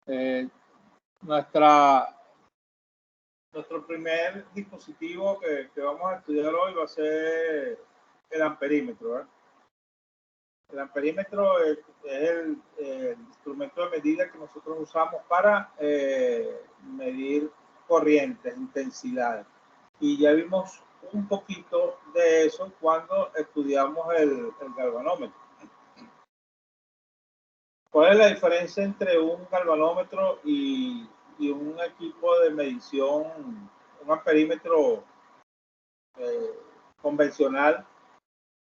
Eh, nuestro primer dispositivo que vamos a estudiar hoy va a ser el amperímetro, ¿verdad? El amperímetro es el instrumento de medida que nosotros usamos para medir corrientes, intensidades. Y ya vimos un poquito de eso cuando estudiamos el galvanómetro. ¿Cuál es la diferencia entre un galvanómetro y un equipo de medición, un amperímetro convencional?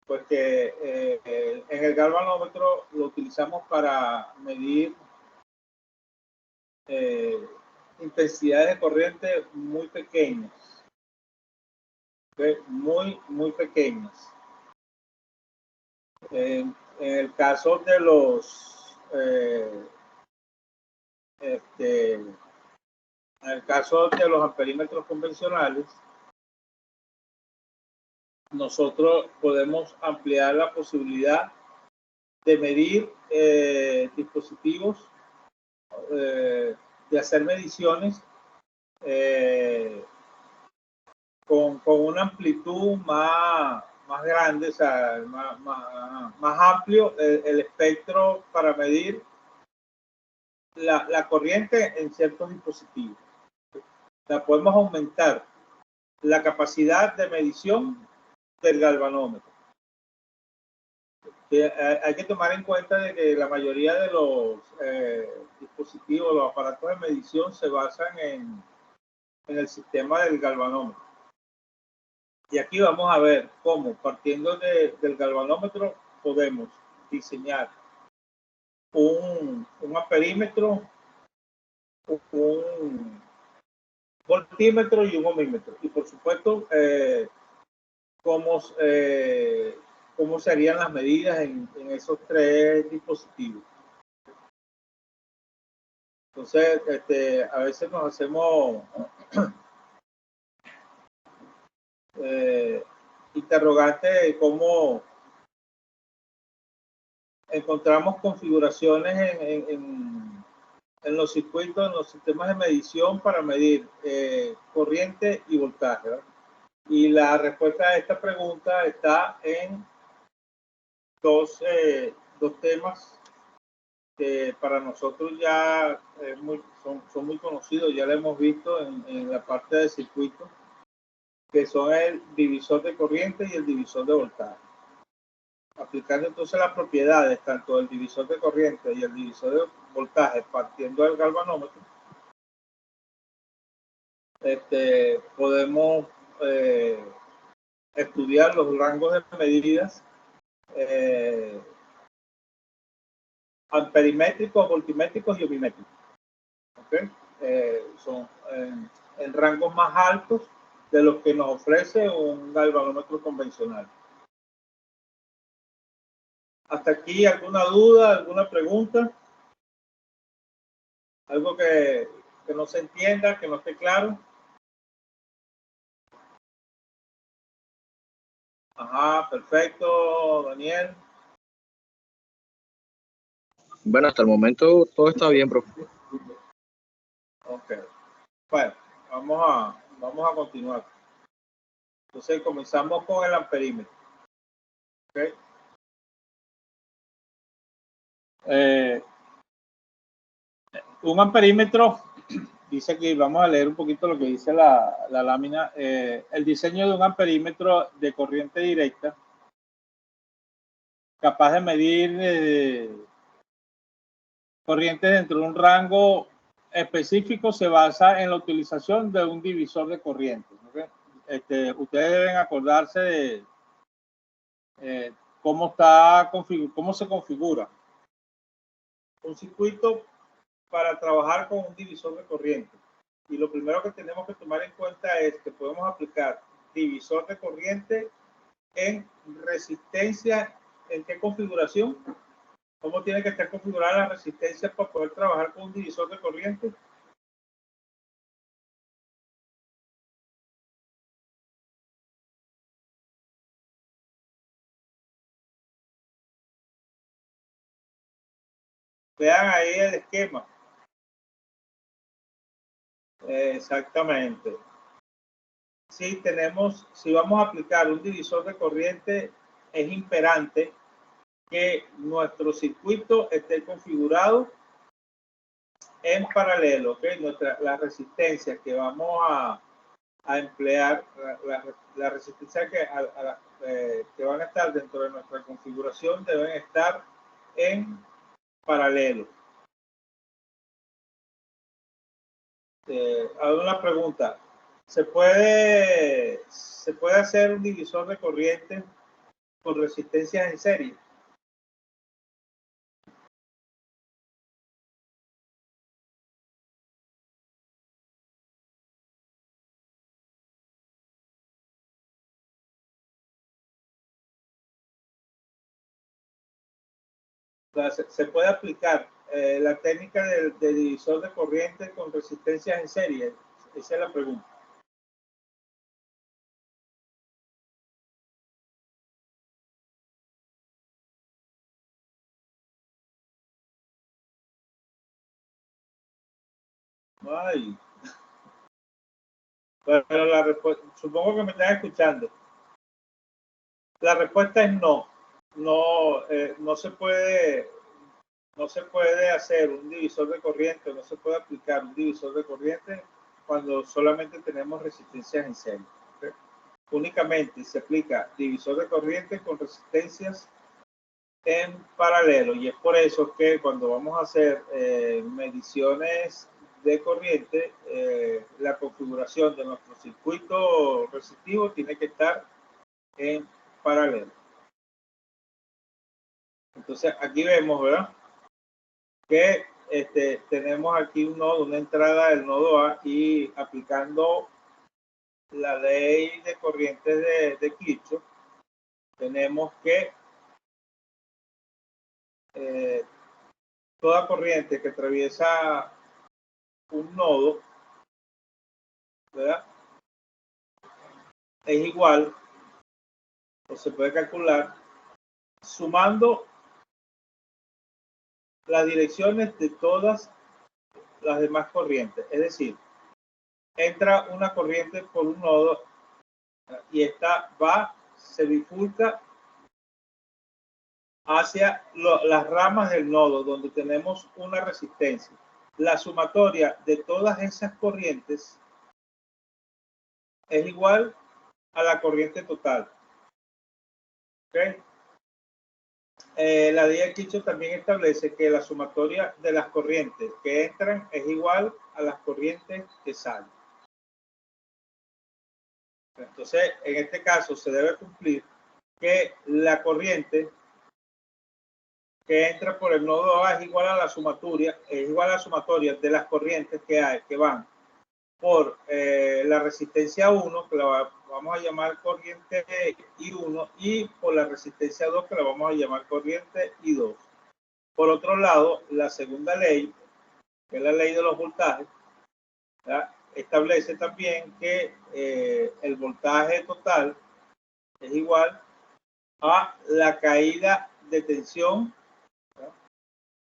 Pues que en el galvanómetro lo utilizamos para medir intensidades de corriente muy pequeñas, ¿okay? Muy pequeñas. En el caso de los en el caso de los amperímetros convencionales, nosotros podemos ampliar la posibilidad de medir dispositivos, de hacer mediciones con una amplitud más grande, o sea, más amplio el espectro para medir la corriente en ciertos dispositivos. La podemos aumentar la capacidad de medición del galvanómetro. Hay que tomar en cuenta de que la mayoría de los dispositivos, los aparatos de medición se basan en el sistema del galvanómetro. Y aquí vamos a ver cómo, partiendo del galvanómetro, podemos diseñar un amperímetro, un voltímetro y un ohmímetro. Y por supuesto, cómo serían las medidas en esos tres dispositivos. Entonces, a veces nos hacemos interrogantes de cómo encontramos configuraciones en los circuitos, en los sistemas de medición para medir corriente y voltaje, ¿verdad? Y la respuesta a esta pregunta está en dos temas que para nosotros ya son muy conocidos, ya lo hemos visto en la parte de circuito, que son el divisor de corriente y el divisor de voltaje. Aplicando entonces las propiedades tanto del divisor de corriente y el divisor de voltaje partiendo del galvanómetro, podemos estudiar los rangos de medidas amperimétricos, voltimétricos y ohmimétricos. ¿Okay? Son en rangos más altos de los que nos ofrece un galvanómetro convencional. ¿Hasta aquí alguna duda, alguna pregunta? ¿Algo que no se entienda, que no esté claro? Ajá, perfecto, Daniel. Bueno, hasta el momento todo está bien, profe. Ok. Bueno, vamos a continuar. Entonces comenzamos con el amperímetro. Okay. Un amperímetro, dice que vamos a leer un poquito lo que dice la lámina. El diseño de un amperímetro de corriente directa capaz de medir corrientes dentro de un rango específico se basa en la utilización de un divisor de corriente. ¿Okay? Ustedes deben acordarse de cómo se configura un circuito para trabajar con un divisor de corriente. Y lo primero que tenemos que tomar en cuenta es que podemos aplicar divisor de corriente en resistencia. ¿En qué configuración? ¿Cómo tiene que estar configurada la resistencia para poder trabajar con un divisor de corriente? Vean ahí el esquema. Exactamente. Si vamos a aplicar un divisor de corriente, es imperante que nuestro circuito esté configurado en paralelo, ¿ok? La resistencia que vamos a emplear, la resistencia que van a estar dentro de nuestra configuración deben estar en paralelo. Hago una pregunta. ¿Se puede hacer un divisor de corriente con resistencias en serie? O sea, se puede aplicar la técnica de divisor de corriente con resistencias en serie. Esa es la pregunta. Ay. Pero la respuesta, supongo que me están escuchando. La respuesta es no. No, no se puede hacer un divisor de corriente, no se puede aplicar un divisor de corriente cuando solamente tenemos resistencias en serie. ¿Okay? Únicamente se aplica divisor de corriente con resistencias en paralelo, y es por eso que cuando vamos a hacer mediciones de corriente, la configuración de nuestro circuito resistivo tiene que estar en paralelo. Entonces aquí vemos, ¿verdad?, que tenemos aquí un nodo, una entrada del nodo A, y aplicando la ley de corrientes de Kirchhoff, tenemos que toda corriente que atraviesa un nodo, ¿verdad?, es igual, o se puede calcular sumando las direcciones de todas las demás corrientes. Es decir, entra una corriente por un nodo y esta se bifurca hacia las ramas del nodo donde tenemos una resistencia. La sumatoria de todas esas corrientes es igual a la corriente total. ¿Okay? La ley de Kirchhoff también establece que la sumatoria de las corrientes que entran es igual a las corrientes que salen. Entonces, en este caso se debe cumplir que la corriente que entra por el nodo A es igual a la sumatoria, de las corrientes que van por la resistencia 1, que la vamos a llamar corriente I1, y por la resistencia 2, que la vamos a llamar corriente I2. Por otro lado, la segunda ley, que es la ley de los voltajes, ¿verdad?, establece también que el voltaje total es igual a la caída de tensión, ¿verdad?,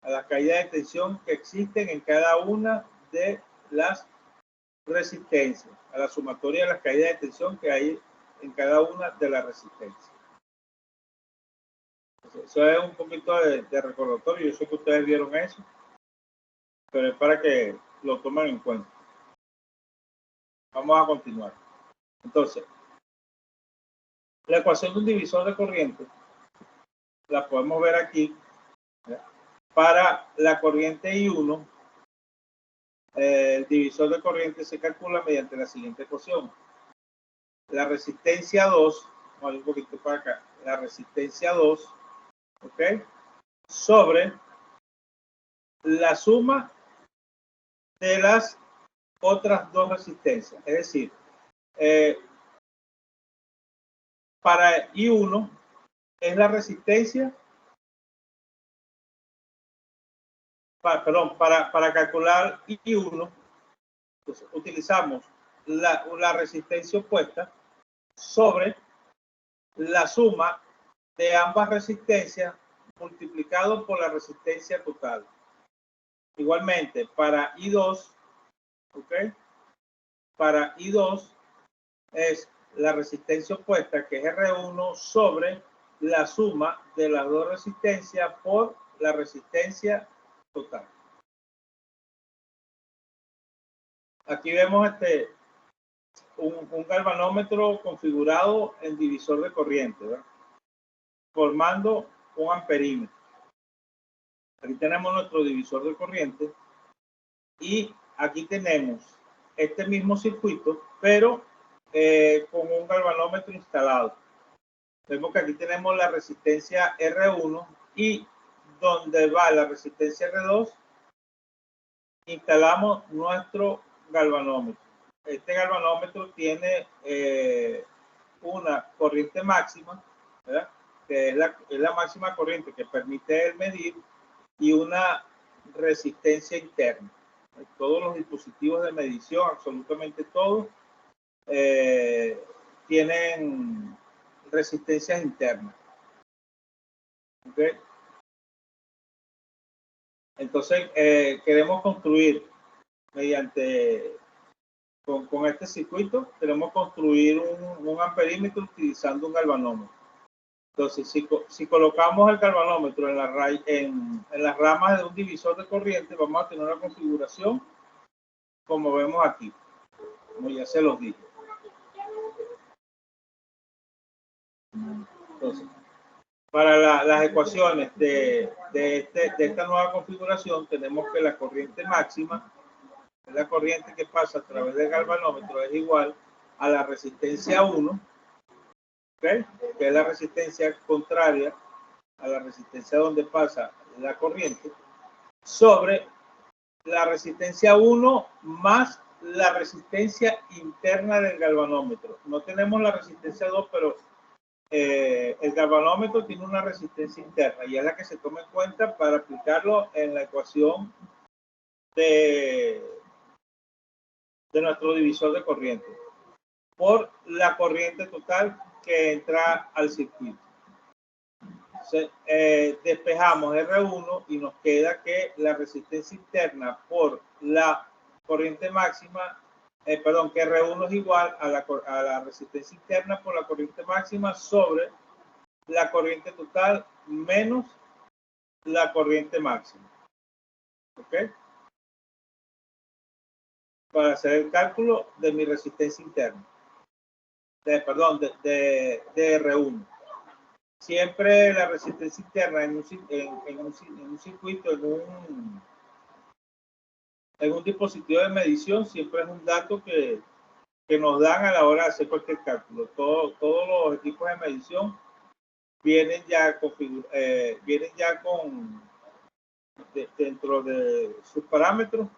a la caída de tensión que existen en cada una de las resistencias, a la sumatoria de las caídas de tensión que hay en cada una de las resistencias. Eso es un poquito de recordatorio. Yo sé que ustedes vieron eso, pero es para que lo tomen en cuenta. Vamos a continuar. Entonces, la ecuación de un divisor de corriente la podemos ver aquí, ¿verdad? Para la corriente I1, el divisor de corriente se calcula mediante la siguiente ecuación. La resistencia 2, vamos un poquito para acá, la resistencia 2, ¿ok?, sobre la suma de las otras dos resistencias. Es decir, para I1 es la resistencia, para calcular I1, pues, utilizamos la resistencia opuesta sobre la suma de ambas resistencias multiplicado por la resistencia total. Igualmente, para I2, ¿ok?, para I2 es la resistencia opuesta, que es R1, sobre la suma de las dos resistencias por la resistencia total. Aquí vemos un galvanómetro configurado en divisor de corriente, ¿verdad? Formando un amperímetro. Aquí tenemos nuestro divisor de corriente y aquí tenemos este mismo circuito, pero con un galvanómetro instalado. Vemos que aquí tenemos la resistencia R1 y donde va la resistencia R2 instalamos nuestro galvanómetro. Este galvanómetro tiene una corriente máxima, ¿verdad? Que es la máxima corriente que permite el medir, y una resistencia interna. Todos los dispositivos de medición, absolutamente todos, tienen resistencias internas. ¿Okay? Entonces, queremos construir mediante, con este circuito, queremos construir un amperímetro utilizando un galvanómetro. Entonces, si colocamos el galvanómetro en las ramas de un divisor de corriente, vamos a tener una configuración como vemos aquí, como ya se los dije. Entonces, para las ecuaciones de esta nueva configuración, tenemos que la corriente máxima, la corriente que pasa a través del galvanómetro, es igual a la resistencia 1, ¿okay? Que es la resistencia contraria a la resistencia donde pasa la corriente, sobre la resistencia 1 más la resistencia interna del galvanómetro. No tenemos la resistencia 2, pero el galvanómetro tiene una resistencia interna y es la que se toma en cuenta para aplicarlo en la ecuación de nuestro divisor de corriente por la corriente total que entra al circuito. Entonces, despejamos R1 y nos queda que la resistencia interna por la corriente máxima, que R1 es igual a la resistencia interna por la corriente máxima sobre la corriente total menos la corriente máxima. ¿Ok? Para hacer el cálculo de mi resistencia interna. De R1. Siempre la resistencia interna en un circuito, en un dispositivo de medición, siempre es un dato que nos dan a la hora de hacer cualquier cálculo. Todos los equipos de medición vienen ya dentro de sus parámetros,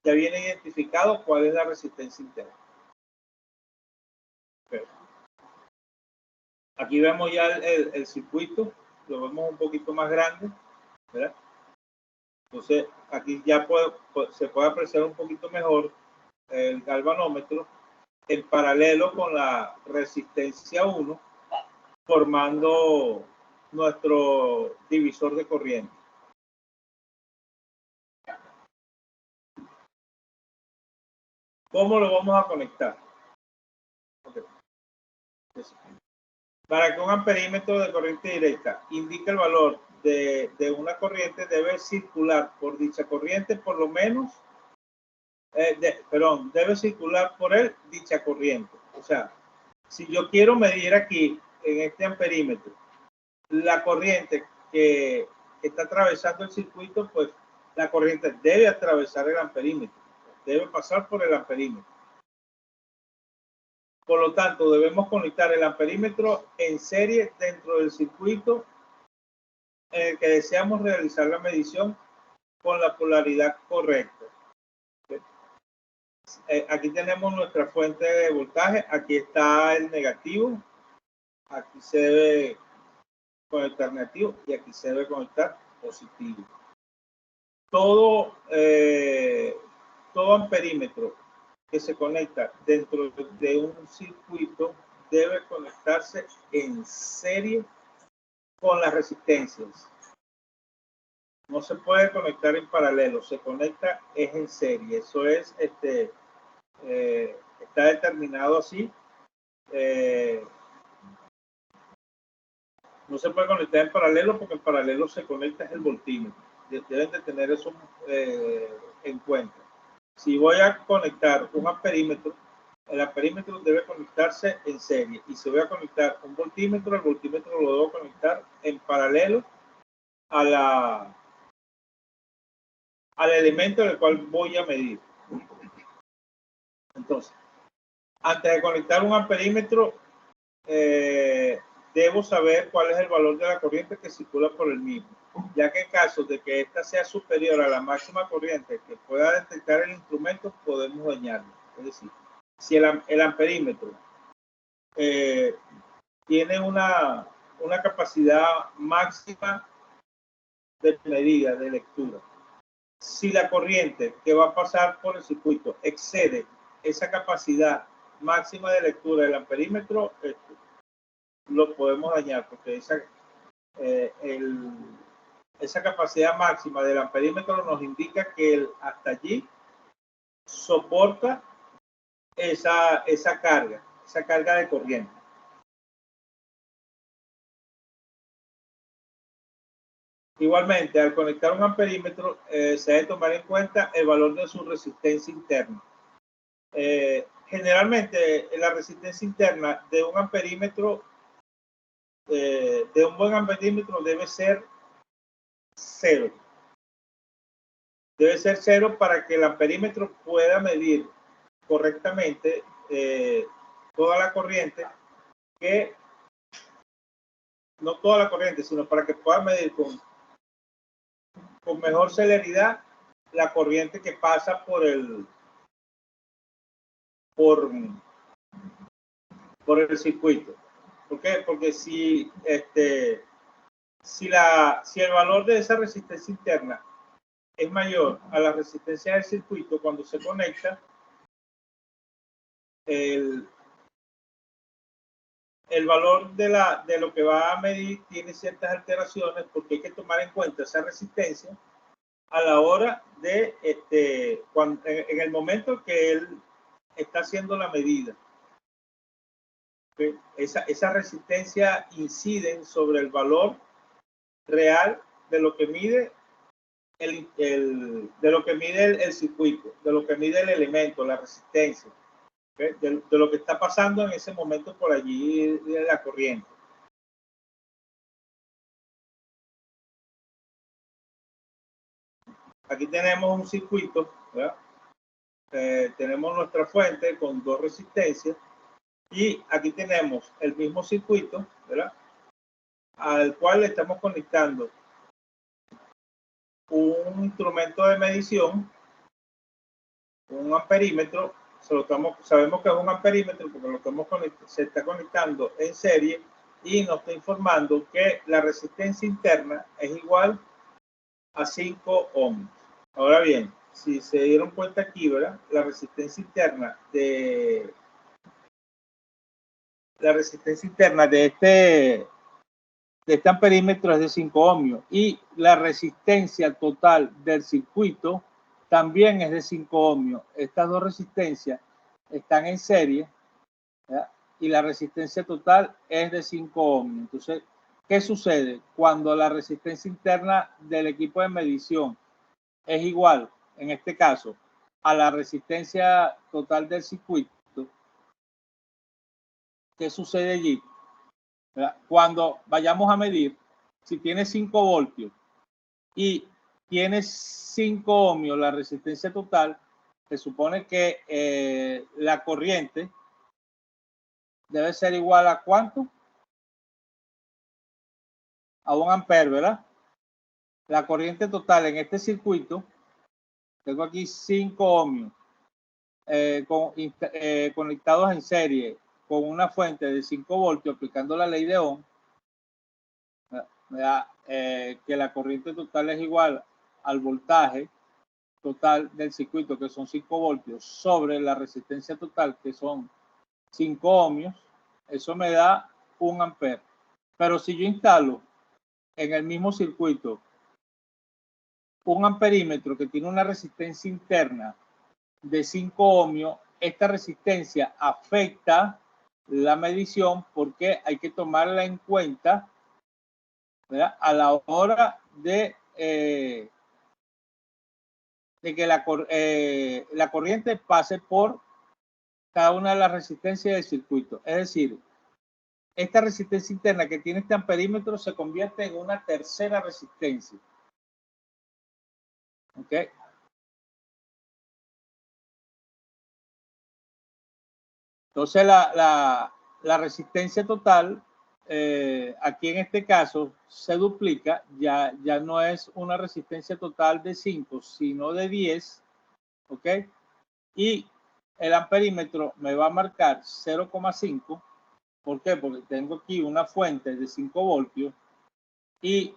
ya viene identificado cuál es la resistencia interna. Okay. Aquí vemos ya el circuito, lo vemos un poquito más grande, ¿verdad? Entonces, aquí ya se puede apreciar un poquito mejor el galvanómetro en paralelo con la resistencia 1, formando nuestro divisor de corriente. ¿Cómo lo vamos a conectar? Okay. Para que un amperímetro de corriente directa indique el valor de una corriente, debe circular por dicha corriente por lo menos, debe circular por él dicha corriente. O sea, si yo quiero medir aquí, en este amperímetro, la corriente que está atravesando el circuito, pues la corriente debe atravesar el amperímetro, debe pasar por el amperímetro. Por lo tanto, debemos conectar el amperímetro en serie dentro del circuito en el que deseamos realizar la medición con la polaridad correcta. Aquí tenemos nuestra fuente de voltaje, aquí está el negativo, aquí se debe conectar negativo y aquí se debe conectar positivo. Todo amperímetro que se conecta dentro de un circuito debe conectarse en serie con las resistencias. No se puede conectar en paralelo, se conecta es en serie. Eso es Está determinado así. No se puede conectar en paralelo porque en paralelo se conecta el voltímetro. Deben de tener eso en cuenta. Si voy a conectar un amperímetro, el amperímetro debe conectarse en serie. Y si voy a conectar un voltímetro, el voltímetro lo debo conectar en paralelo al elemento del cual voy a medir. Entonces, antes de conectar un amperímetro, debo saber cuál es el valor de la corriente que circula por el mismo, ya que en caso de que ésta sea superior a la máxima corriente que pueda detectar el instrumento, podemos dañarlo. Es decir, si el amperímetro tiene una capacidad máxima de medida, de lectura, si la corriente que va a pasar por el circuito excede esa capacidad máxima de lectura del amperímetro, lo podemos dañar, porque esa capacidad máxima del amperímetro nos indica que hasta allí soporta esa carga de corriente. Igualmente, al conectar un amperímetro, se debe tomar en cuenta el valor de su resistencia interna. Generalmente, la resistencia interna de un amperímetro, de un buen amperímetro, debe ser 0. Debe ser 0 para que el amperímetro pueda medir correctamente toda la corriente, no toda la corriente, sino para que pueda medir con mejor celeridad la corriente que pasa por el circuito. ¿Por qué? Porque si el valor de esa resistencia interna es mayor a la resistencia del circuito, cuando se conecta, el valor de lo que va a medir tiene ciertas alteraciones, porque hay que tomar en cuenta esa resistencia a la hora de, en el momento que él está haciendo la medida. ¿Okay? Esa resistencia incide sobre el valor real de lo que mide de lo que mide el circuito, de lo que mide el elemento, la resistencia, ¿okay? de lo que está pasando en ese momento por allí de la corriente. Aquí tenemos un circuito, ¿verdad? Tenemos nuestra fuente con 2 resistencias y aquí tenemos el mismo circuito, ¿verdad? Al cual le estamos conectando un instrumento de medición, un amperímetro. Sabemos que es un amperímetro porque se está conectando en serie y nos está informando que la resistencia interna es igual a 5 ohms. Ahora bien, si se dieron cuenta aquí, ¿verdad? La resistencia interna de este amperímetro es de 5 ohmios y la resistencia total del circuito también es de 5 ohmios. Estas dos resistencias están en serie, ¿verdad? Y la resistencia total es de 5 ohmios. Entonces, ¿qué sucede? Cuando la resistencia interna del equipo de medición es igual, en este caso, a la resistencia total del circuito, ¿qué sucede allí? ¿Verdad? Cuando vayamos a medir, si tiene 5 voltios y tiene 5 ohmios la resistencia total, se supone que la corriente debe ser igual a ¿cuánto? A 1 ampere, ¿verdad? La corriente total en este circuito, tengo aquí 5 ohmios conectados en serie con una fuente de 5 voltios aplicando la ley de Ohm, que la corriente total es igual al voltaje total del circuito, que son 5 voltios, sobre la resistencia total, que son 5 ohmios, eso me da 1 ampere. Pero si yo instalo en el mismo circuito un amperímetro que tiene una resistencia interna de 5 ohmios, esta resistencia afecta la medición porque hay que tomarla en cuenta, ¿verdad?, a la hora de que la corriente pase por cada una de las resistencias del circuito. Es decir, esta resistencia interna que tiene este amperímetro se convierte en una tercera resistencia. ¿Ok? Entonces la resistencia total, aquí en este caso, se duplica, ya no es una resistencia total de 5, sino de 10, ¿ok? Y el amperímetro me va a marcar 0,5. ¿Por qué? Porque tengo aquí una fuente de 5 voltios y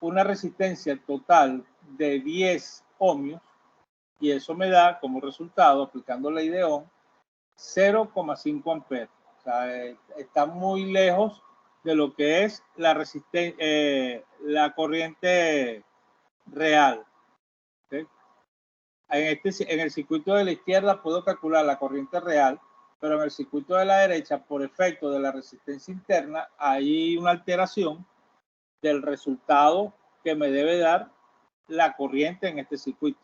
una resistencia total de 10 ohmios, y eso me da como resultado, aplicando la ley de Ohm, 0,5 amperes. O sea, está muy lejos de lo que es la la corriente real. ¿Okay? En el circuito de la izquierda puedo calcular la corriente real, pero en el circuito de la derecha, por efecto de la resistencia interna, hay una alteración del resultado que me debe dar la corriente en este circuito.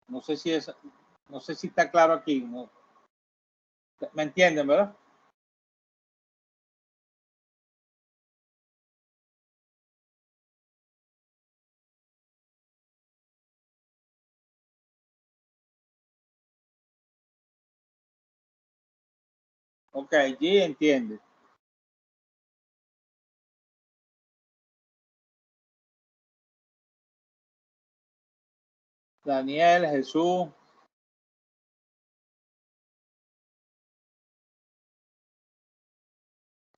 No sé si está claro aquí, ¿no? ¿Me entienden, verdad? Ok, G entiende. Daniel, Jesús.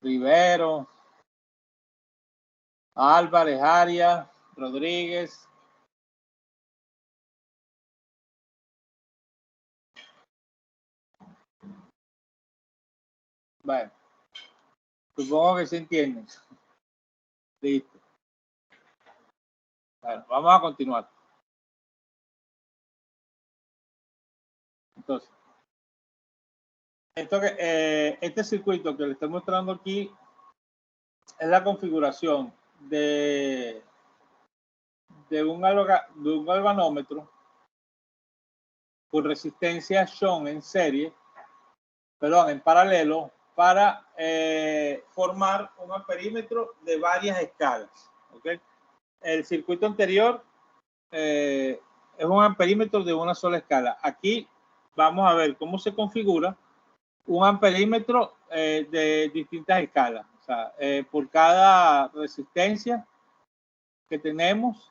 Rivero. Álvarez, Arias, Rodríguez. Bueno, supongo que se entienden. Listo. Bueno, vamos a continuar. Entonces, este circuito que le estoy mostrando aquí es la configuración de un galvanómetro con resistencia Shunt en serie, perdón, en paralelo, para formar un amperímetro de varias escalas. ¿Okay? El circuito anterior es un amperímetro de una sola escala. Aquí vamos a ver cómo se configura un amperímetro de distintas escalas. O sea, por cada resistencia que tenemos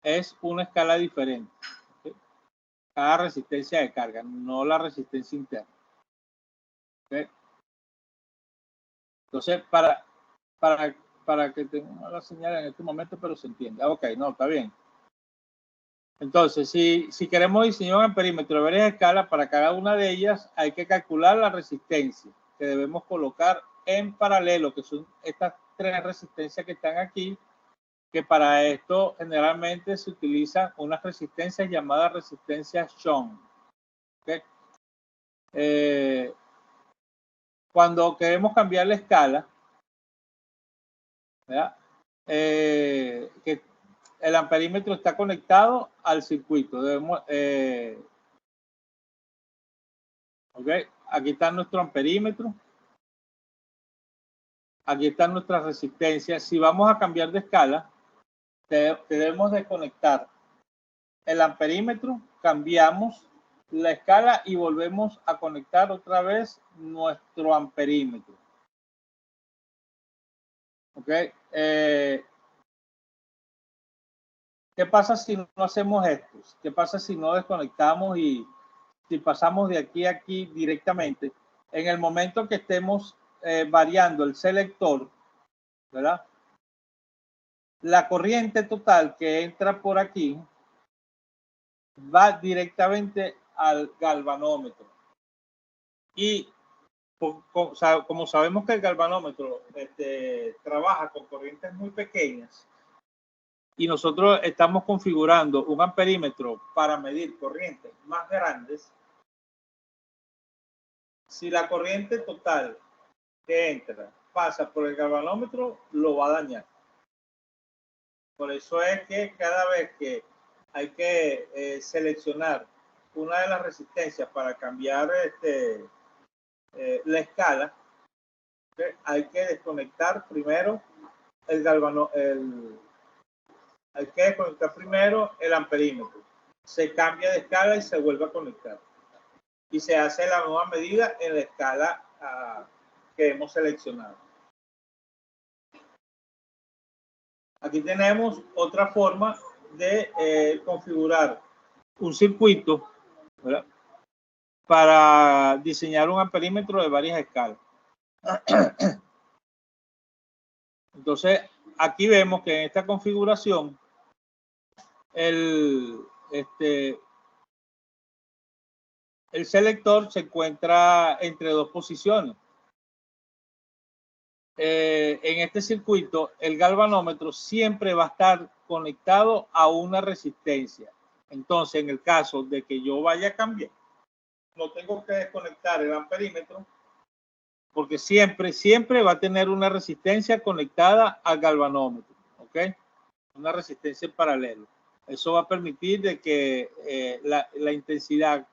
es una escala diferente. ¿Okay? Cada resistencia de carga, no la resistencia interna. ¿Okay? Entonces, para que tenga la señal en este momento, pero se entiende. Ok, no, está bien. Entonces, si queremos diseñar un amperímetro de varias escalas, para cada una de ellas hay que calcular la resistencia que debemos colocar en paralelo, que son estas tres resistencias que están aquí, que para esto generalmente se utilizan unas resistencias llamadas resistencias Shunt. ¿Okay? Cuando queremos cambiar la escala, ¿verdad? Que el amperímetro está conectado al circuito. Debemos, okay, aquí está nuestro amperímetro. Aquí están nuestras resistencias. Si vamos a cambiar de escala, debemos de conectar el amperímetro, cambiamos la escala y volvemos a conectar otra vez nuestro amperímetro. ¿Ok? ¿Qué pasa si no hacemos esto? ¿Qué pasa si no desconectamos y si pasamos de aquí a aquí directamente? En el momento que estemos variando el selector, ¿verdad? La corriente total que entra por aquí va directamente al galvanómetro. Y como sabemos que el galvanómetro trabaja con corrientes muy pequeñas y nosotros estamos configurando un amperímetro para medir corrientes más grandes, si la corriente total que entra pasa por el galvanómetro, lo va a dañar. Por eso es que cada vez que hay que seleccionar una de las resistencias para cambiar la escala, hay que desconectar primero hay que desconectar primero el amperímetro. Se cambia de escala y se vuelve a conectar. Y se hace la nueva medida en la escala que hemos seleccionado. Aquí tenemos otra forma de configurar un circuito, ¿verdad?, para diseñar un amperímetro de varias escalas. Entonces, aquí vemos que en esta configuración el selector se encuentra entre dos posiciones. En este circuito, el galvanómetro siempre va a estar conectado a una resistencia. Entonces, en el caso de que yo vaya a cambiar, no tengo que desconectar el amperímetro, porque siempre va a tener una resistencia conectada al galvanómetro, ¿ok? Una resistencia en paralelo. Eso va a permitir de que la intensidad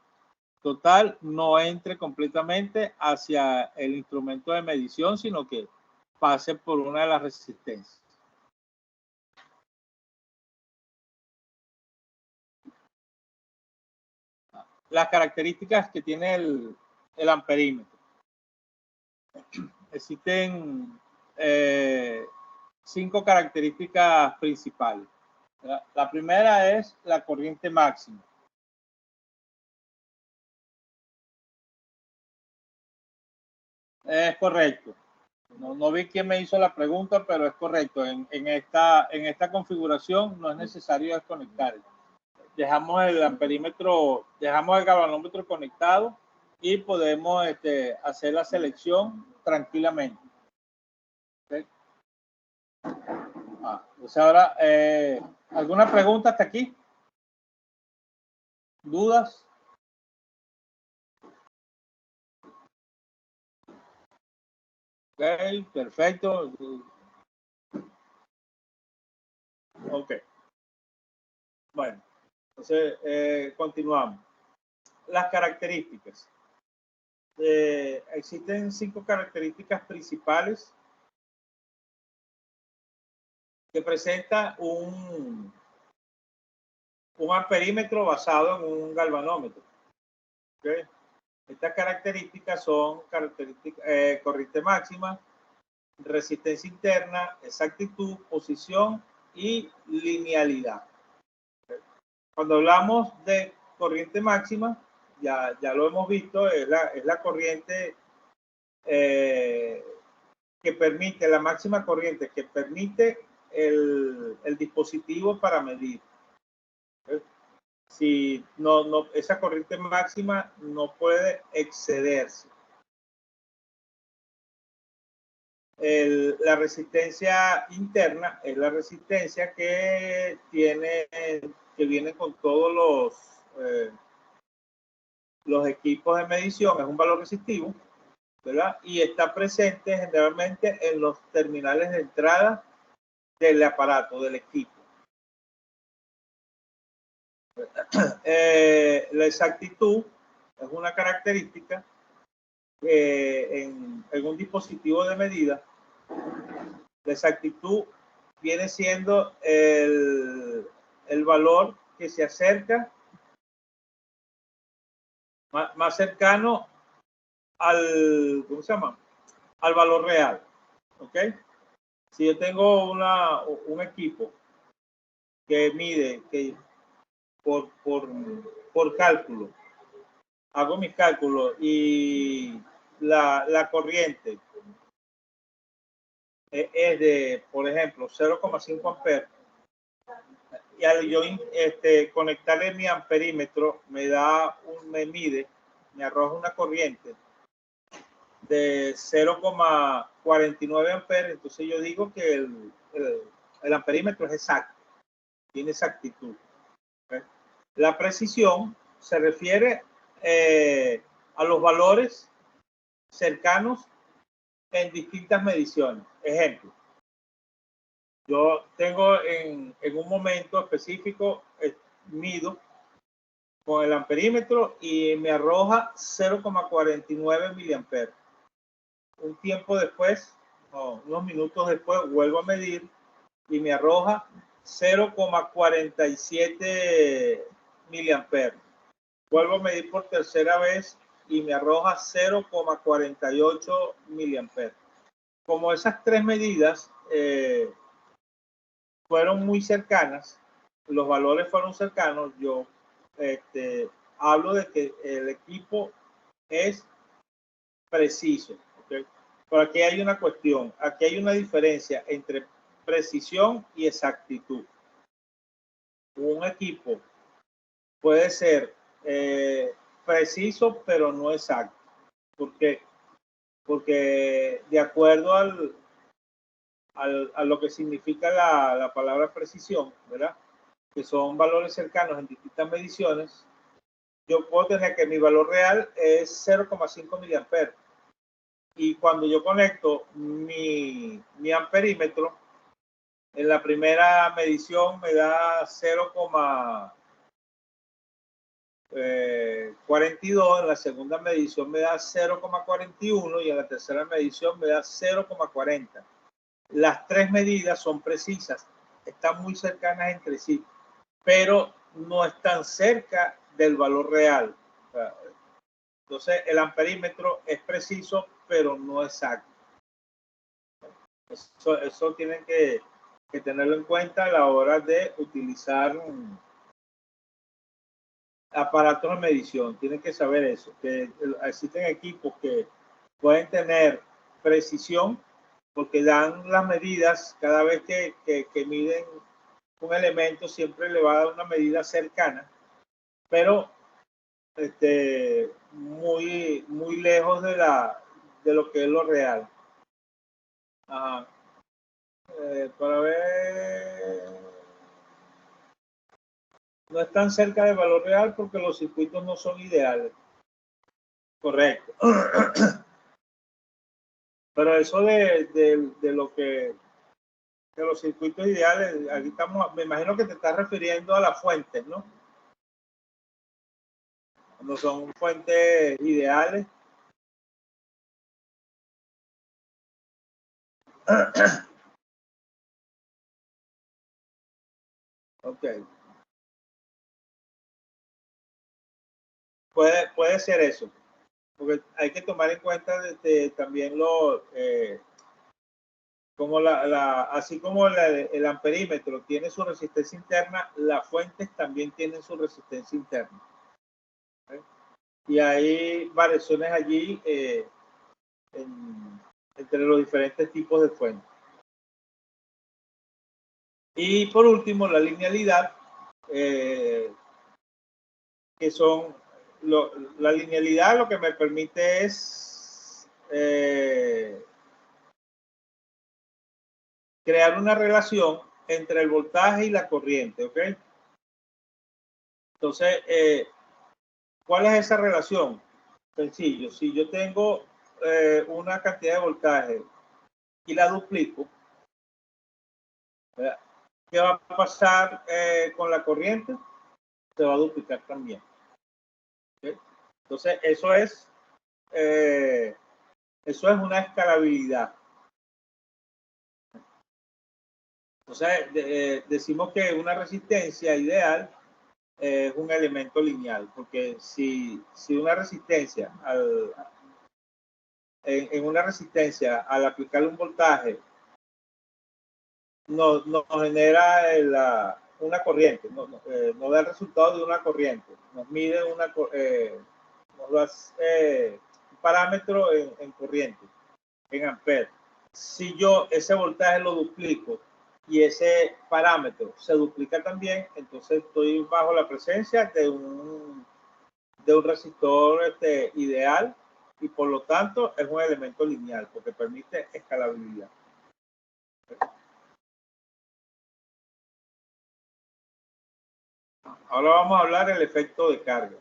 total no entre completamente hacia el instrumento de medición, sino que pase por una de las resistencias. Las características que tiene el amperímetro. Existen 5 características principales. La primera es la corriente máxima. Es correcto. No vi quién me hizo la pregunta, pero es correcto. En esta configuración no es necesario desconectar. Dejamos el amperímetro, dejamos el galvanómetro conectado y podemos hacer la selección tranquilamente. ¿Okay? Entonces ahora, ¿alguna pregunta hasta aquí? ¿Dudas? Ok, perfecto. Ok. Bueno, entonces continuamos. Las características. Existen 5 características principales que presenta un amperímetro basado en un galvanómetro. ¿Okay? Estas características son corriente máxima, resistencia interna, exactitud, posición y linealidad. ¿Okay? Cuando hablamos de corriente máxima, ya lo hemos visto, es la corriente que permite, la máxima corriente que permite el dispositivo para medir. Si esa corriente máxima no puede excederse. La resistencia interna es la resistencia que viene con todos los equipos de medición, es un valor resistivo, ¿verdad? Y está presente generalmente en los terminales de entrada del aparato, del equipo. La exactitud es una característica en un dispositivo de medida. La exactitud viene siendo el valor que se acerca más cercano ¿cómo se llama? Al valor real. ¿Ok? Si yo tengo un equipo que mide por cálculo, hago mis cálculos y la corriente es de, por ejemplo, 0,5 amperes, y al yo conectarle mi amperímetro me arroja una corriente de 0,49 amperes, entonces yo digo que el amperímetro es exacto, tiene exactitud. ¿Okay? La precisión se refiere a los valores cercanos en distintas mediciones. Ejemplo, yo tengo en un momento específico, mido con el amperímetro y me arroja 0,49 miliamperes. Un tiempo después, unos minutos después, vuelvo a medir y me arroja 0,47 miliamperes. Vuelvo a medir por tercera vez y me arroja 0,48 miliamperes. Como esas tres medidas fueron muy cercanas, los valores fueron cercanos, yo hablo de que el equipo es preciso. ¿Okay? Pero aquí hay una cuestión, aquí hay una diferencia entre precisión y exactitud. Un equipo puede ser preciso, pero no exacto. ¿Por qué? Porque de acuerdo a lo que significa la palabra precisión, ¿verdad? Que son valores cercanos en distintas mediciones, yo puedo tener que mi valor real es 0,5 miliamperes. Y cuando yo conecto mi amperímetro, en la primera medición me da 0,42, en la segunda medición me da 0,41 y en la tercera medición me da 0,40. Las tres medidas son precisas, están muy cercanas entre sí, pero no están cerca del valor real. Entonces, el amperímetro es preciso, pero no exacto. Eso tienen que tenerlo en cuenta a la hora de utilizar aparatos de medición. Tienen que saber eso, que existen equipos que pueden tener precisión porque dan las medidas cada vez que miden un elemento, siempre le va a dar una medida cercana, pero muy lejos de lo que es lo real. Ajá. Para ver, no están cerca del valor real porque los circuitos no son ideales. Correcto. Pero eso de lo que de los circuitos ideales, aquí estamos, me imagino que te estás refiriendo a las fuentes, ¿no? Cuando son fuentes ideales. Ok. Puede ser eso, porque hay que tomar en cuenta también como así como el amperímetro tiene su resistencia interna, las fuentes también tienen su resistencia interna. ¿Okay? Y hay variaciones allí entre los diferentes tipos de fuentes. Y por último, la linealidad, que son la linealidad lo que me permite es crear una relación entre el voltaje y la corriente, ¿ok? Entonces, ¿cuál es esa relación? Sencillo, si yo tengo una cantidad de voltaje y la duplico, ¿verdad? ¿Qué va a pasar con la corriente? Se va a duplicar también. ¿Okay? Entonces, eso es una escalabilidad. Entonces, decimos que una resistencia ideal es un elemento lineal, porque si una resistencia, en una resistencia, al aplicarle un voltaje, nos genera una corriente, nos da el resultado de una corriente, nos mide nos da un parámetro en corriente, en amperes. Si yo ese voltaje lo duplico y ese parámetro se duplica también, entonces estoy bajo la presencia de un resistor ideal y por lo tanto es un elemento lineal porque permite escalabilidad. Ahora vamos a hablar del efecto de carga.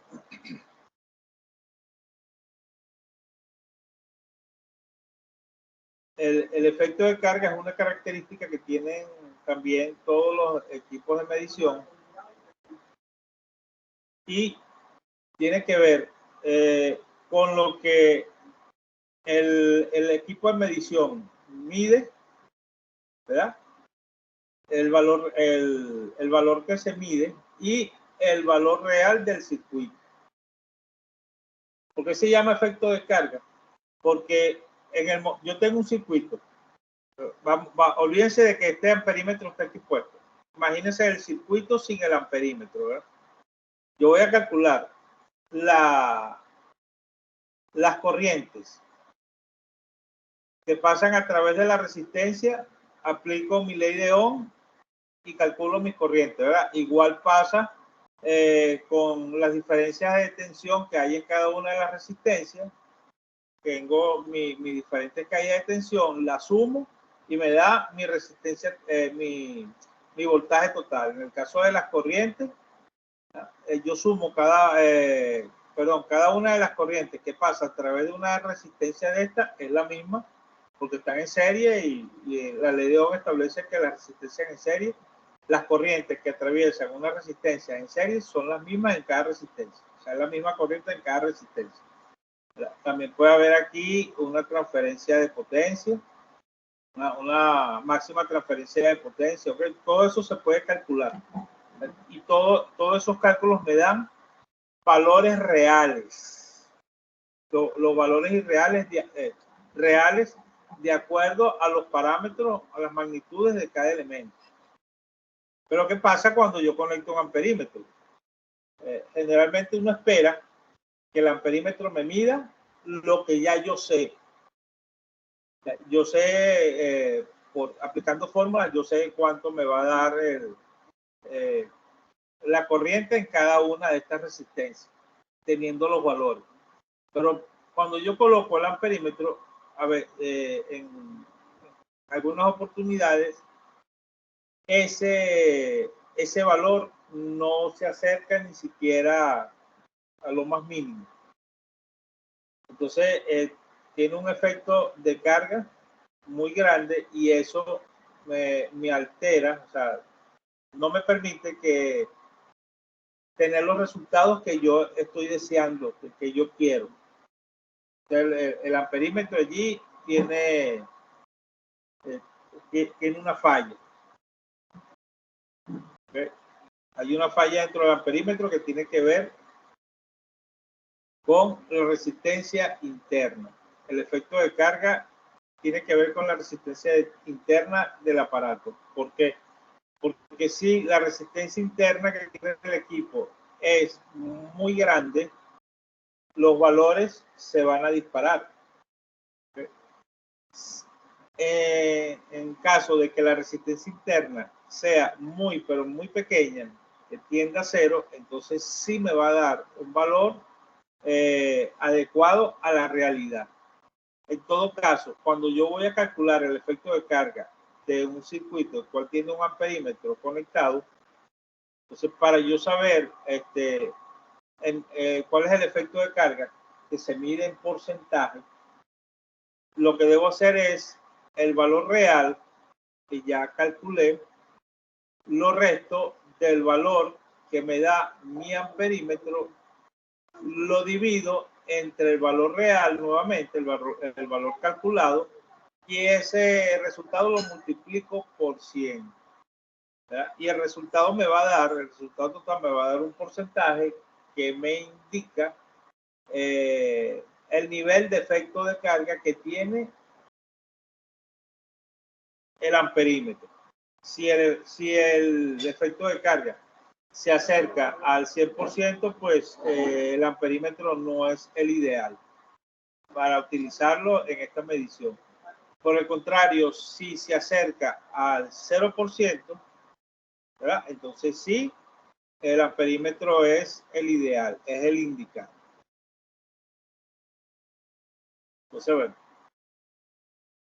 el efecto de carga es una característica que tienen también todos los equipos de medición y tiene que ver con lo que el equipo de medición mide, ¿verdad? El valor que se mide y el valor real del circuito. ¿Por qué se llama efecto de carga? Porque yo tengo un circuito. Olvídense de que este amperímetro está aquí puesto. Imagínense el circuito sin el amperímetro, ¿verdad? Yo voy a calcular las corrientes que pasan a través de la resistencia, aplico mi ley de Ohm y calculo mis corrientes, ¿verdad? Igual pasa con las diferencias de tensión que hay en cada una de las resistencias. Tengo mis diferentes caídas de tensión, la sumo y me da mi resistencia, mi voltaje total. En el caso de las corrientes, yo sumo cada una de las corrientes que pasa a través de una resistencia de esta es la misma, porque están en serie y la ley de Ohm establece que las resistencias en serie, las corrientes que atraviesan una resistencia en serie son las mismas en cada resistencia. O sea, es la misma corriente en cada resistencia. También puede haber aquí una transferencia de potencia, una máxima transferencia de potencia. ¿Okay? Todo eso se puede calcular. Y todos esos cálculos me dan valores reales. Los valores irreales reales de acuerdo a los parámetros, a las magnitudes de cada elemento. Pero ¿qué pasa cuando yo conecto un amperímetro? Generalmente uno espera que el amperímetro me mida lo que ya yo sé. Yo sé, aplicando fórmulas, yo sé cuánto me va a dar la corriente en cada una de estas resistencias, teniendo los valores. Pero cuando yo coloco el amperímetro, a ver, en algunas oportunidades, ese valor no se acerca ni siquiera a lo más mínimo. Entonces, tiene un efecto de carga muy grande y eso me altera, o sea, no me permite que tener los resultados que yo estoy deseando, que yo quiero. El amperímetro allí tiene una falla. ¿Okay? Hay una falla dentro del amperímetro que tiene que ver con la resistencia interna. El efecto de carga tiene que ver con la resistencia interna del aparato. ¿Por qué? Porque si la resistencia interna que tiene el equipo es muy grande, los valores se van a disparar. ¿Okay? En caso de que la resistencia interna sea pero muy pequeña, que tienda a cero, entonces sí me va a dar un valor adecuado a la realidad. En todo caso, cuando yo voy a calcular el efecto de carga de un circuito el cual tiene un amperímetro conectado, entonces para yo saber cuál es el efecto de carga que se mide en porcentaje, lo que debo hacer es el valor real que ya calculé, lo resto del valor que me da mi amperímetro, lo divido entre el valor real, nuevamente el valor calculado, y ese resultado lo multiplico por 100. ¿verdad? Y el resultado total me va a dar un porcentaje que me indica el nivel de efecto de carga que tiene el amperímetro. Si el efecto de carga se acerca al 100%, pues el amperímetro no es el ideal para utilizarlo en esta medición. Por el contrario, si se acerca al 0%, ¿verdad? Entonces sí, el amperímetro es el ideal, es el indicado. Entonces, bueno,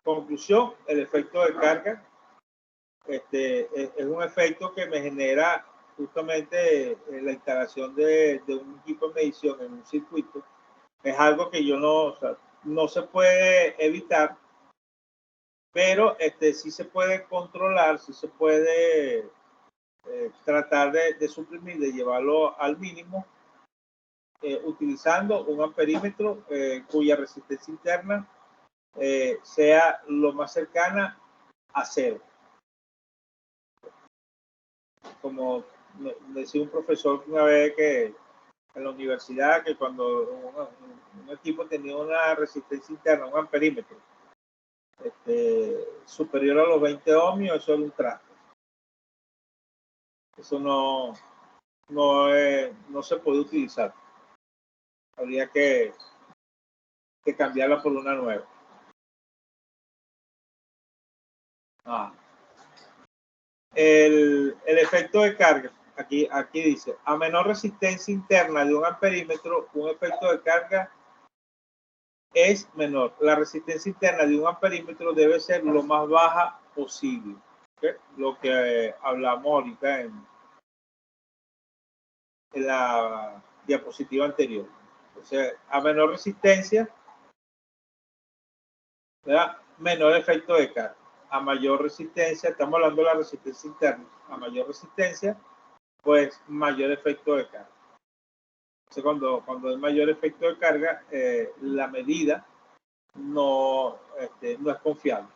conclusión, el efecto de carga es un efecto que me genera justamente la instalación de un equipo de medición en un circuito. Es algo que yo no se puede evitar, pero sí se puede controlar, sí se puede tratar de suprimir, de llevarlo al mínimo, utilizando un amperímetro cuya resistencia interna sea lo más cercana a cero. Como me decía un profesor una vez que en la universidad, que cuando un equipo tenía una resistencia interna, un amperímetro superior a los 20 ohmios, eso era un traste. Eso no se puede utilizar. Habría que cambiarla por una nueva. El efecto de carga, aquí dice, a menor resistencia interna de un amperímetro, un efecto de carga es menor. La resistencia interna de un amperímetro debe ser lo más baja posible. ¿Okay? Lo que hablamos ahorita en la diapositiva anterior. O sea, a menor resistencia, ¿verdad? Menor efecto de carga. A mayor resistencia, estamos hablando de la resistencia interna, a mayor resistencia, pues mayor efecto de carga. Entonces, cuando hay mayor efecto de carga, la medida no es confiable.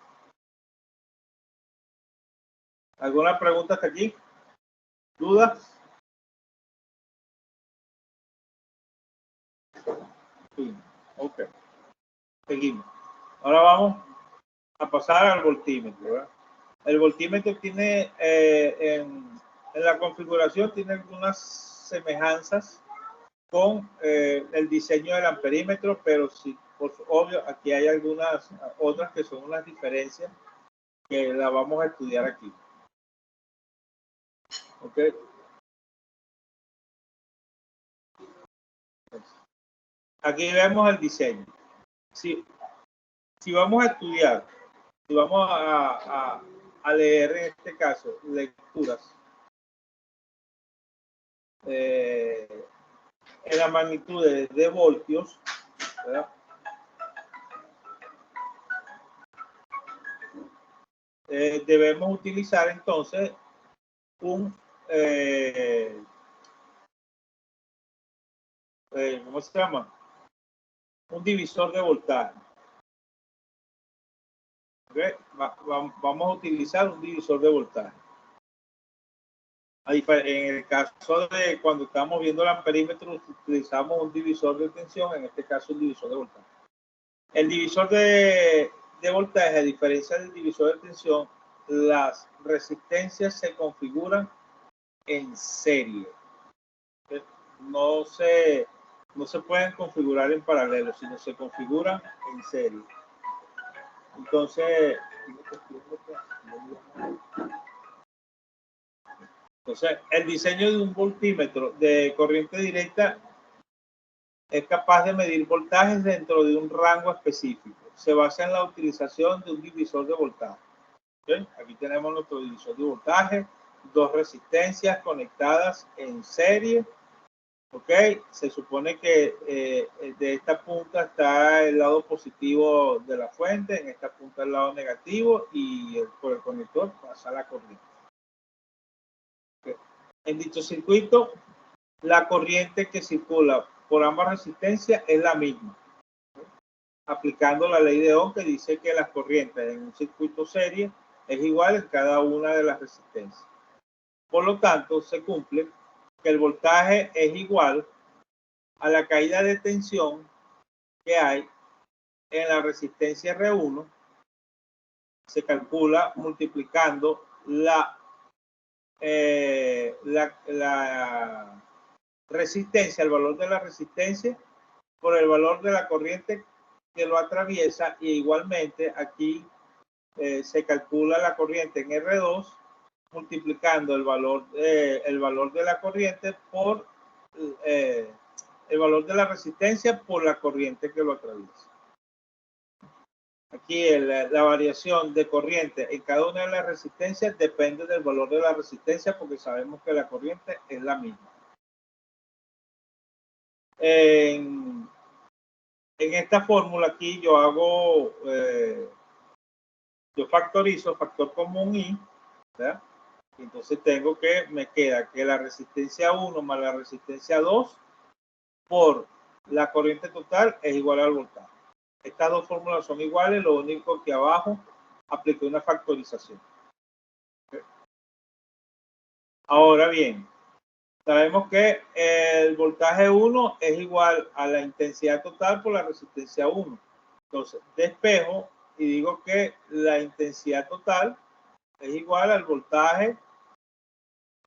¿Alguna pregunta hasta aquí? ¿Dudas? Sí. Ok. Seguimos. Ahora vamos a pasar al voltímetro, ¿verdad? El voltímetro tiene, en la configuración, tiene algunas semejanzas con el diseño del amperímetro, pero sí, por obvio, aquí hay algunas otras que son unas diferencias que la vamos a estudiar aquí. ¿Ok? Aquí vemos el diseño. Si vamos a estudiar, si vamos a leer en este caso lecturas en la magnitud de voltios, ¿verdad? Debemos utilizar entonces un ¿cómo se llama? Un divisor de voltaje. ¿Okay? Vamos a utilizar un divisor de voltaje. En el caso de cuando estamos viendo el amperímetro, utilizamos un divisor de tensión, en este caso un divisor de voltaje. El divisor de voltaje, a diferencia del divisor de tensión, las resistencias se configuran en serie. No se pueden configurar en paralelo, sino se configuran en serie. Entonces, el diseño de un voltímetro de corriente directa es capaz de medir voltajes dentro de un rango específico. Se basa en la utilización de un divisor de voltaje. ¿Okay? Aquí tenemos nuestro divisor de voltaje, dos resistencias conectadas en serie. ¿Ok? Se supone que de esta punta está el lado positivo de la fuente, en esta punta el lado negativo y por el conector pasa la corriente. ¿Okay? En dicho circuito, la corriente que circula por ambas resistencias es la misma, aplicando la ley de Ohm, que dice que las corrientes en un circuito serie es igual en cada una de las resistencias. Por lo tanto, se cumple que el voltaje es igual a la caída de tensión que hay en la resistencia R1. Se calcula multiplicando la resistencia, el valor de la resistencia por el valor de la corriente que lo atraviesa, y igualmente aquí se calcula la corriente en R2 multiplicando el valor de la corriente por el valor de la resistencia por la corriente que lo atraviesa. Aquí la variación de corriente en cada una de las resistencias depende del valor de la resistencia, porque sabemos que la corriente es la misma. En esta fórmula aquí yo hago Yo factorizo factor común I, ¿verdad? Entonces tengo que, me queda que la resistencia 1 más la resistencia 2 por la corriente total es igual al voltaje. Estas dos fórmulas son iguales, lo único que abajo apliqué una factorización. ¿Okay? Ahora bien, sabemos que el voltaje 1 es igual a la intensidad total por la resistencia 1. Entonces, despejo y digo que la intensidad total es igual al voltaje,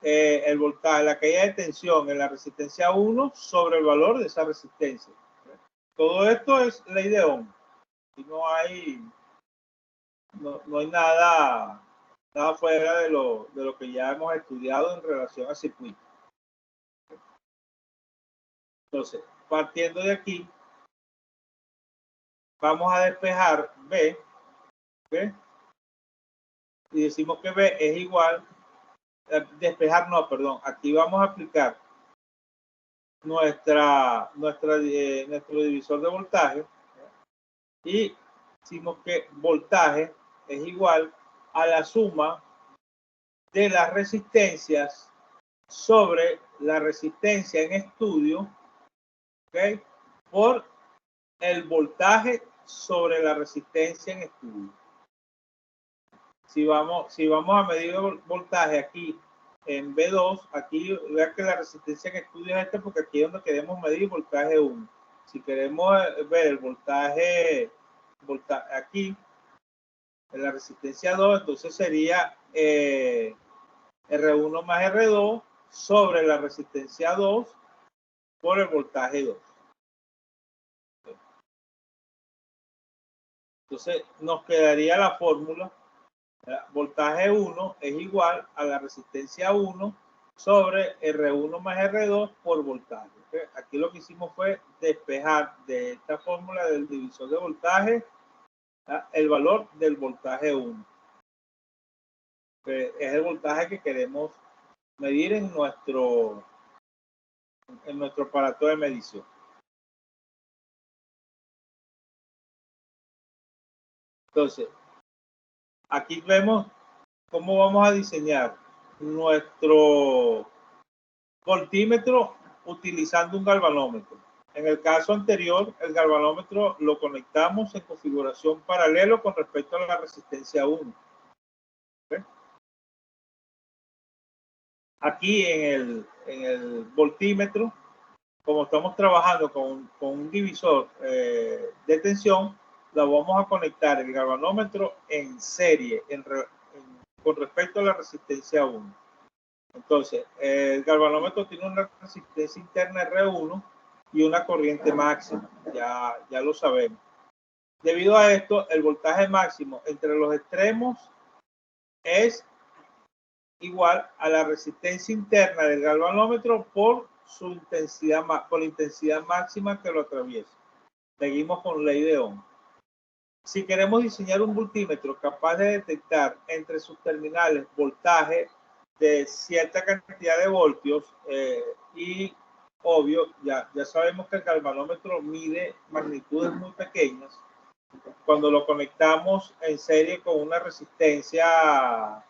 la caída de tensión en la resistencia 1 sobre el valor de esa resistencia. Todo esto es ley de Ohm. Y no hay nada fuera de lo que ya hemos estudiado en relación a circuitos. Entonces, partiendo de aquí, vamos a despejar B, ¿okay? Y decimos que B es igual, despejar no, perdón, aquí vamos a aplicar nuestro divisor de voltaje y decimos que voltaje es igual a la suma de las resistencias sobre la resistencia en estudio, ¿okay? Por el voltaje sobre la resistencia en estudio. Si vamos a medir el voltaje aquí en B2, aquí vea que la resistencia en estudio es esta porque aquí es donde queremos medir voltaje 1. Si queremos ver el voltaje aquí en la resistencia 2, entonces sería R1 más R2 sobre la resistencia 2 por el voltaje 2. Entonces nos quedaría la fórmula: voltaje 1 es igual a la resistencia 1 sobre R1 más R2 por voltaje. ¿Okay? Aquí lo que hicimos fue despejar de esta fórmula del divisor de voltaje el valor del voltaje 1. Que es el voltaje que queremos medir en nuestro aparato de medición. Entonces, aquí vemos cómo vamos a diseñar nuestro voltímetro utilizando un galvanómetro. En el caso anterior, el galvanómetro lo conectamos en configuración paralelo con respecto a la resistencia 1. ¿Okay? Aquí en el voltímetro, como estamos trabajando con un divisor de tensión, la vamos a conectar el galvanómetro en serie con respecto a la resistencia 1. Entonces, el galvanómetro tiene una resistencia interna R1 y una corriente máxima, ya lo sabemos. Debido a esto, el voltaje máximo entre los extremos es igual a la resistencia interna del galvanómetro por su intensidad, por la intensidad máxima que lo atraviesa. Seguimos con ley de Ohm. Si queremos diseñar un voltímetro capaz de detectar entre sus terminales voltaje de cierta cantidad de voltios y obvio, ya sabemos que el galvanómetro mide magnitudes muy pequeñas. Cuando lo conectamos en serie con una resistencia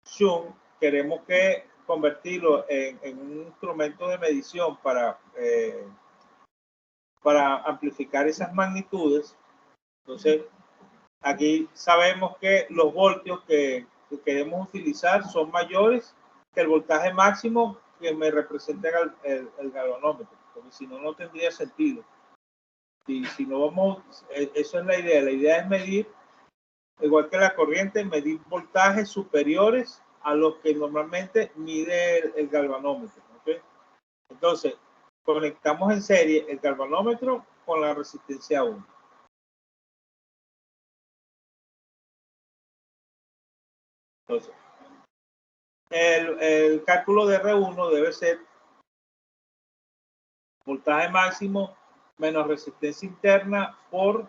Shunt, queremos que convertirlo en un instrumento de medición para amplificar esas magnitudes. Entonces, aquí sabemos que los voltios que queremos utilizar son mayores que el voltaje máximo que me representa el galvanómetro, porque si no, no tendría sentido. Si no vamos, eso es la idea. La idea es medir, igual que la corriente, medir voltajes superiores a los que normalmente mide el galvanómetro. ¿Okay? Entonces, conectamos en serie el galvanómetro con la resistencia 1. Entonces, el cálculo de R1 debe ser voltaje máximo menos resistencia interna por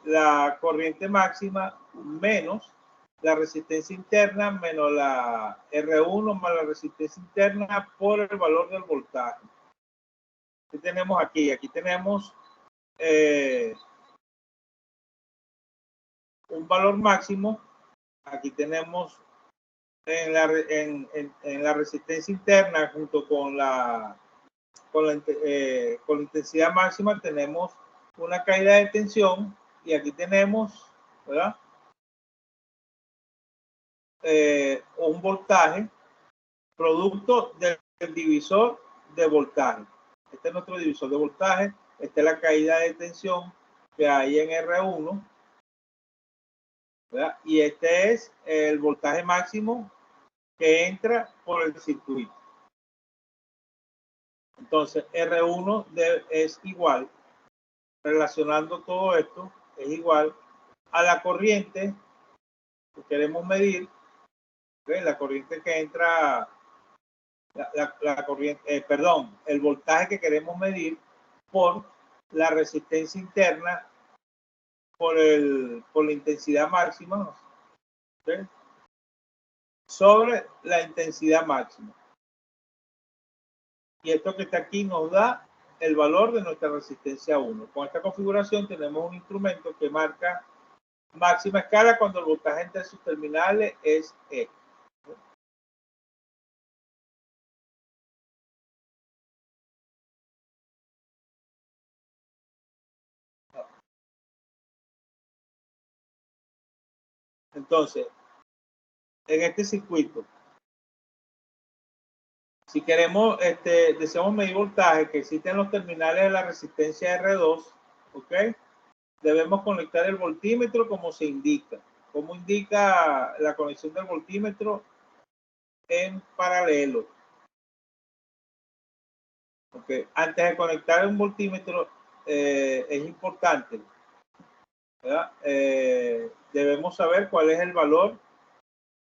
la corriente máxima menos la resistencia interna menos la R1 más la resistencia interna por el valor del voltaje. ¿Qué tenemos aquí? Aquí tenemos un valor máximo. Aquí tenemos en la resistencia interna junto con la intensidad máxima tenemos una caída de tensión, y aquí tenemos, ¿verdad? Un voltaje producto del divisor de voltaje. Este es nuestro divisor de voltaje. Esta es la caída de tensión que hay en R1, ¿verdad? Y este es el voltaje máximo que entra por el circuito. Entonces R1 es igual, relacionando todo esto, es igual a la corriente que queremos medir, ¿okay? La corriente que entra, la corriente, perdón, el voltaje que queremos medir por la resistencia interna por la intensidad máxima, ¿okay? Sobre la intensidad máxima. Y esto que está aquí nos da el valor de nuestra resistencia 1. Con esta configuración tenemos un instrumento que marca máxima escala cuando el voltaje entre sus terminales es E. Entonces, en este circuito, si queremos, deseamos medir voltaje que existen en los terminales de la resistencia R2, ¿ok? Debemos conectar el voltímetro como se indica. ¿Cómo indica la conexión del voltímetro? En paralelo. Okay. Antes de conectar un voltímetro, es importante, ¿verdad? Debemos saber cuál es el valor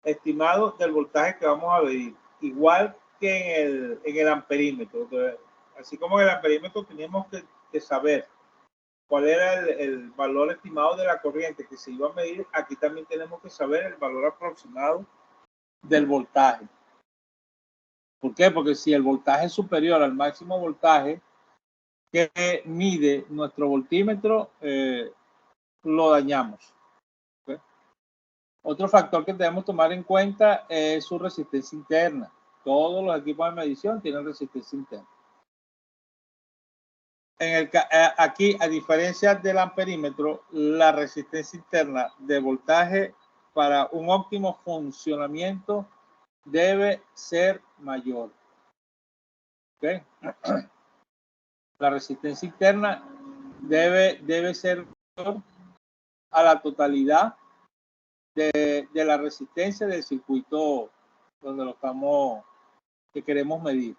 estimado del voltaje que vamos a medir. Igual que en el amperímetro. Así como en el amperímetro teníamos que saber cuál era el valor estimado de la corriente que se iba a medir, aquí también tenemos que saber el valor aproximado del voltaje. ¿Por qué? Porque si el voltaje es superior al máximo voltaje que mide nuestro voltímetro, lo dañamos. ¿Okay? Otro factor que debemos tomar en cuenta es su resistencia interna. Todos los equipos de medición tienen resistencia interna. Aquí, a diferencia del amperímetro, la resistencia interna de voltaje para un óptimo funcionamiento debe ser mayor. ¿Okay? La resistencia interna debe ser mayor a la totalidad de la resistencia del circuito donde que queremos medir.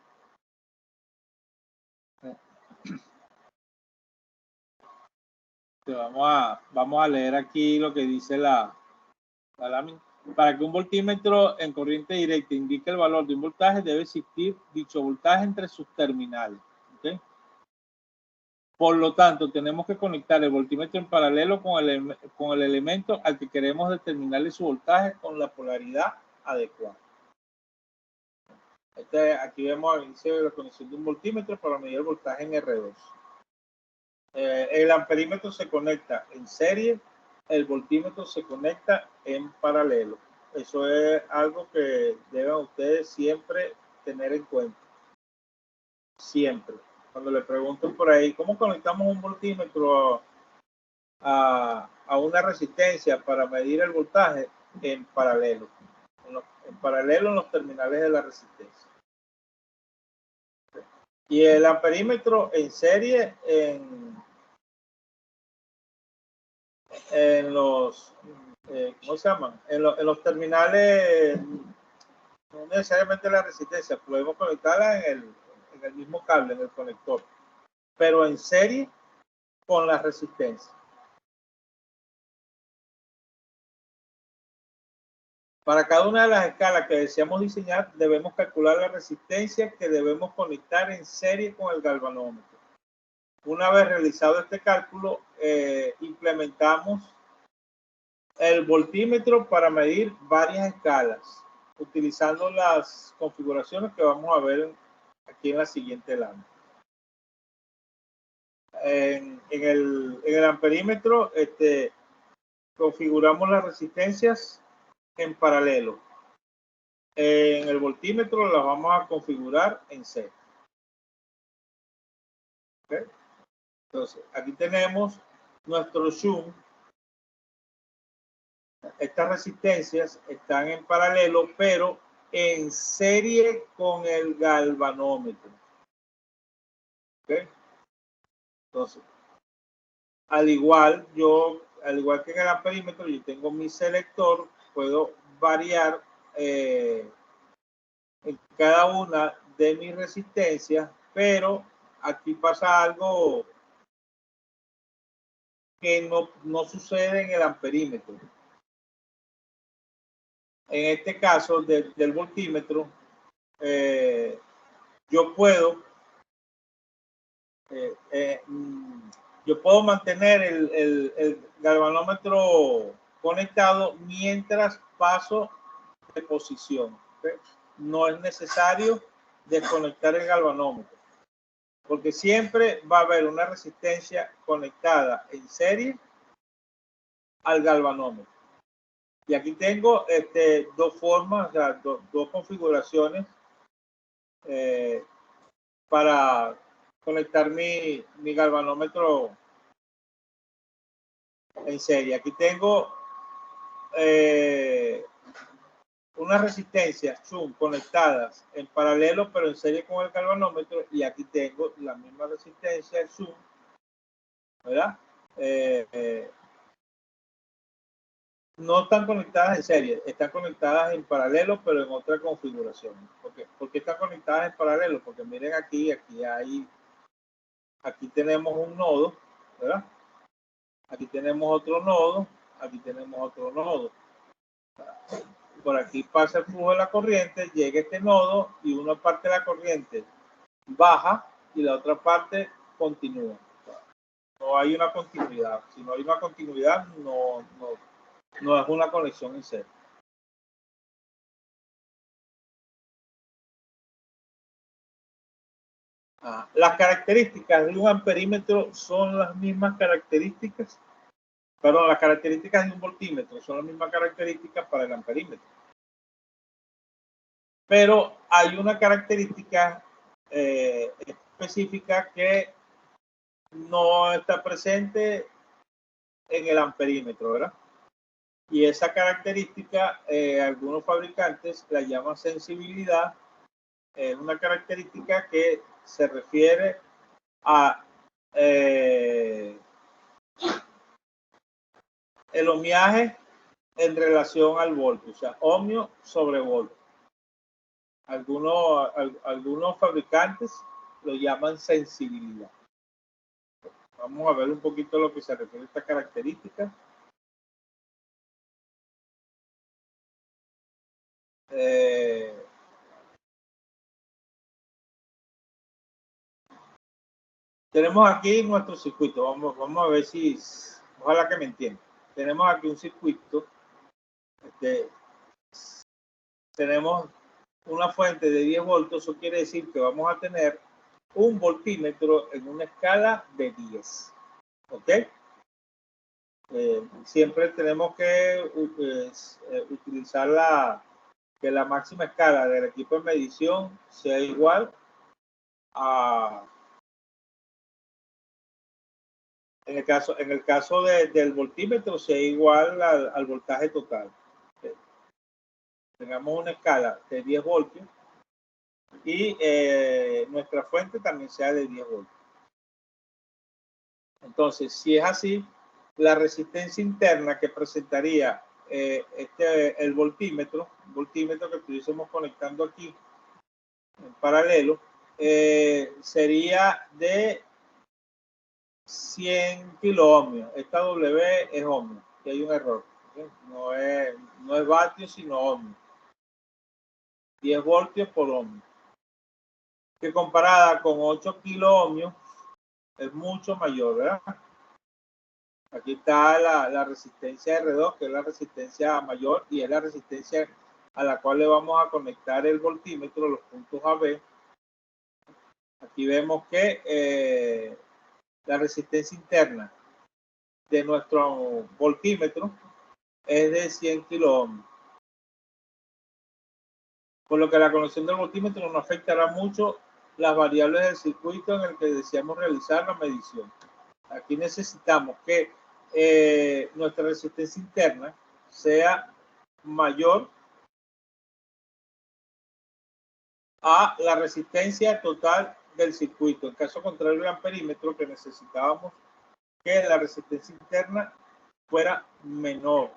Vamos a leer aquí lo que dice la lámina. Para que un voltímetro en corriente directa indique el valor de un voltaje, debe existir dicho voltaje entre sus terminales. ¿Okay? Por lo tanto, tenemos que conectar el voltímetro en paralelo con el elemento al que queremos determinarle su voltaje con la polaridad adecuada. Aquí vemos el inicio de la conexión de un voltímetro para medir el voltaje en R2. El amperímetro se conecta en serie, el voltímetro se conecta en paralelo. Eso es algo que deben ustedes siempre tener en cuenta. Siempre. Cuando le pregunten por ahí, ¿cómo conectamos un voltímetro a una resistencia para medir el voltaje? En paralelo. En paralelo en los terminales de la resistencia. Y el amperímetro en serie en los, ¿cómo se llaman? En los terminales, no necesariamente la resistencia, podemos conectarla en el mismo cable, en el conector, pero en serie con la resistencia. Para cada una de las escalas que deseamos diseñar, debemos calcular la resistencia que debemos conectar en serie con el galvanómetro. Una vez realizado este cálculo, implementamos el voltímetro para medir varias escalas, utilizando las configuraciones que vamos a ver aquí en la siguiente lámina. En el amperímetro, configuramos las resistencias en paralelo. En el voltímetro las vamos a configurar en serie. ¿Okay? Entonces, aquí tenemos nuestro shunt. Estas resistencias están en paralelo, pero en serie con el galvanómetro. ¿Okay? Entonces, al igual que en el amperímetro, yo tengo mi selector, puedo variar en cada una de mis resistencias, pero aquí pasa algo que no sucede en el amperímetro. En este caso del voltímetro, yo puedo mantener el galvanómetro conectado mientras paso de posición. ¿Okay? No es necesario desconectar el galvanómetro, porque siempre va a haber una resistencia conectada en serie al galvanómetro. Y aquí tengo dos formas, o sea, dos configuraciones para conectar mi galvanómetro en serie. Aquí tengo unas resistencias shunt conectadas en paralelo, pero en serie con el galvanómetro, y aquí tengo la misma resistencia shunt, ¿verdad? No están conectadas en serie, están conectadas en paralelo, pero en otra configuración. ¿Por qué están conectadas en paralelo? Porque miren aquí tenemos un nodo, ¿verdad? Aquí tenemos otro nodo, aquí tenemos otro nodo. Por aquí pasa el flujo de la corriente, llega este nodo y una parte de la corriente baja y la otra parte continúa. No hay una continuidad. Si no hay una continuidad, no es una conexión en serie. Las características de un amperímetro son las mismas características, perdón, las características de un voltímetro son las mismas características para el amperímetro. Pero hay una característica específica que no está presente en el amperímetro, ¿verdad? Y esa característica, algunos fabricantes la llaman sensibilidad. Es una característica que se refiere a el ohmiaje en relación al voltio, o sea, ohmio sobre voltio. Algunos fabricantes lo llaman sensibilidad. Vamos a ver un poquito lo que se refiere a esta característica. Tenemos aquí nuestro circuito. Vamos a ver si, ojalá que me entiendan. Tenemos aquí un circuito. Tenemos una fuente de 10 voltios. Eso quiere decir que vamos a tener un voltímetro en una escala de 10. ¿Ok? Siempre tenemos que utilizar que la máxima escala del equipo de medición sea igual a, en el caso del voltímetro, sea igual al voltaje total. Tengamos una escala de 10 voltios y nuestra fuente también sea de 10 voltios. Entonces, si es así, la resistencia interna que presentaría el voltímetro que estuviésemos conectando aquí en paralelo, sería de 100 kiloohmios. Esta W es ohmio, que hay un error. ¿Okay? No es vatios, sino ohmio. 10 voltios por ohmio. Que comparada con 8 kiloohmios es mucho mayor, ¿verdad? Aquí está la resistencia R2, que es la resistencia mayor y es la resistencia a la cual le vamos a conectar el voltímetro, los puntos AB. Aquí vemos que la resistencia interna de nuestro voltímetro es de 100 kiloohms. Por lo que la conexión del voltímetro no afectará mucho las variables del circuito en el que deseamos realizar la medición. Aquí necesitamos que nuestra resistencia interna sea mayor a la resistencia total del circuito. En caso contrario, el amperímetro, que necesitábamos que la resistencia interna fuera menor,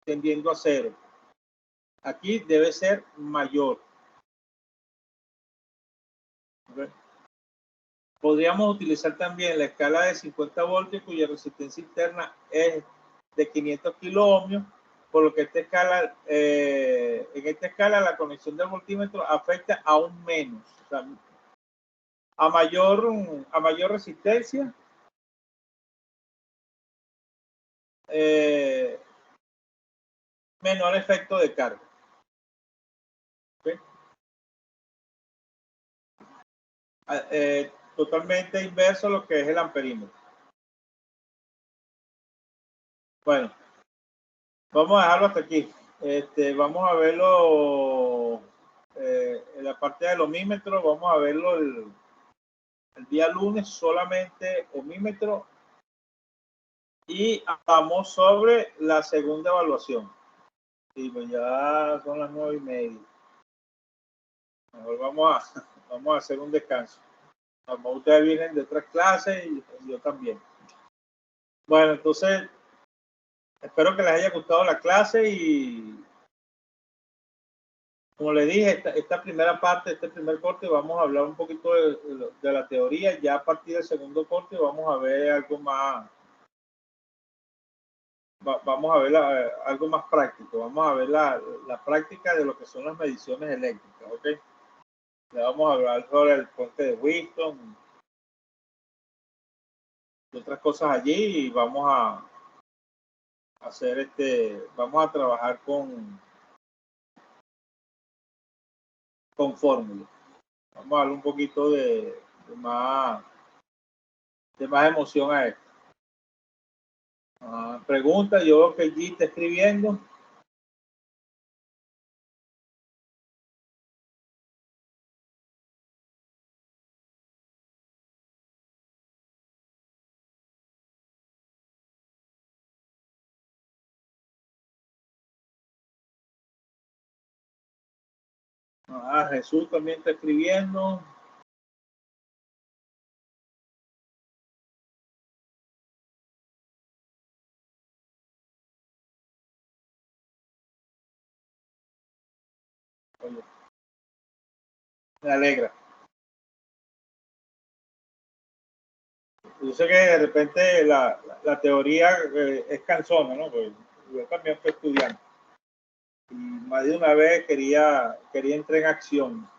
tendiendo a cero. Aquí debe ser mayor. ¿Okay? Podríamos utilizar también la escala de 50 voltios cuya resistencia interna es de 500 kiloohmios, por lo que en esta escala la conexión del voltímetro afecta aún menos. O sea, a mayor resistencia, menor efecto de carga. ¿Okay? Totalmente inverso a lo que es el amperímetro. Bueno, vamos a dejarlo hasta aquí. Vamos a verlo en la parte del ohmímetro. Vamos a verlo el día lunes, solamente ohmímetro. Y vamos sobre la segunda evaluación. Y pues ya son las 9:30. Mejor vamos a hacer un descanso. Como ustedes vienen de otras clases y yo también. Bueno, entonces espero que les haya gustado la clase y como les dije, esta primera parte, este primer corte, vamos a hablar un poquito de la teoría. Ya a partir del segundo corte vamos a ver algo más, vamos a ver algo más práctico. Vamos a ver la práctica de lo que son las mediciones eléctricas, ¿ok? Le vamos a hablar sobre el puente de Wheaton y otras cosas allí y vamos a hacer vamos a trabajar con fórmulas. Vamos a darle un poquito de más emoción a esto. Pregunta, yo veo que allí está escribiendo. Jesús también está escribiendo. Oye, me alegra. Yo sé que de repente la teoría es cansona, ¿no? Pues yo también fui estudiante y más de una vez quería entrar en acción,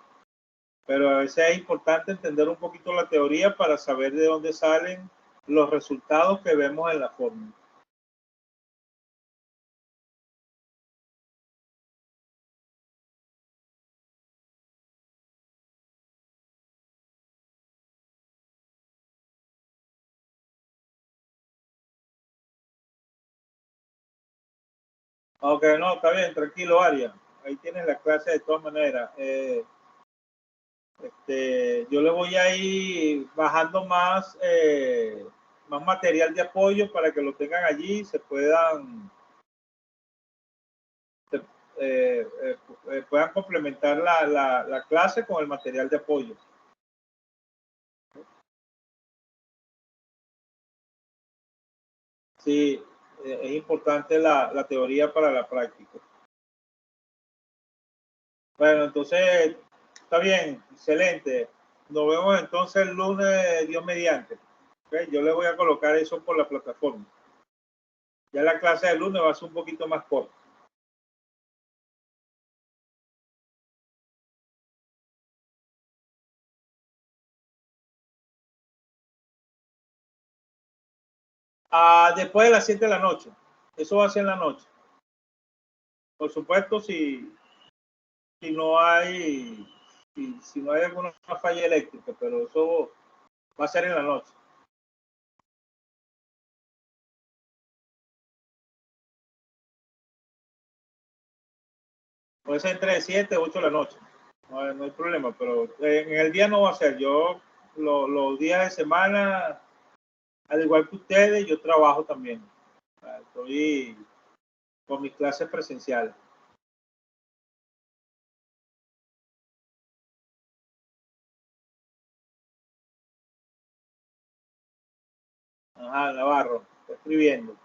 pero a veces es importante entender un poquito la teoría para saber de dónde salen los resultados que vemos en la fórmula. Ok, no, está bien, tranquilo, Aria. Ahí tienes la clase de todas maneras. Yo le voy a ir bajando más material de apoyo para que lo tengan allí y se puedan puedan complementar la clase con el material de apoyo. Sí, es importante la teoría para la práctica. Bueno, entonces, está bien, excelente. Nos vemos entonces el lunes, Dios mediante. ¿Okay? Yo le voy a colocar eso por la plataforma. Ya la clase del lunes va a ser un poquito más corta. Después de las 7 de la noche. Eso va a ser en la noche. Por supuesto, si no hay si no hay alguna falla eléctrica, pero eso va a ser en la noche. Puede ser entre 7 y 8 de la noche. No hay problema, pero en el día no va a ser. Yo los días de semana, al igual que ustedes, yo trabajo también. Estoy con mis clases presenciales. Ajá, Navarro, estoy escribiendo.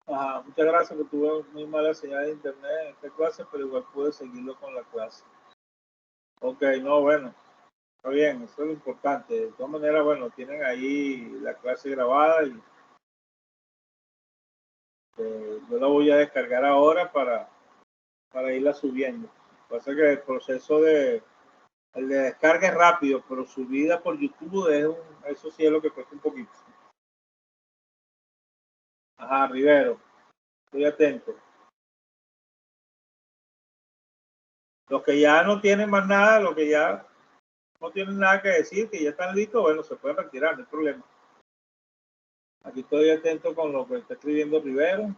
Ajá, muchas gracias, que tuve muy mala señal de internet en esta clase, pero igual pude seguirlo con la clase. Ok, no, bueno, está bien, eso es lo importante. De todas maneras, bueno, tienen ahí la clase grabada y yo la voy a descargar ahora para irla subiendo. Pasa que el proceso el de descarga es rápido, pero subida por YouTube eso sí es lo que cuesta un poquito. Ajá, Rivero, estoy atento. Los que ya no tienen más nada, los que ya no tienen nada que decir, que ya están listos, bueno, se pueden retirar, no hay problema. Aquí estoy atento con lo que está escribiendo Rivero.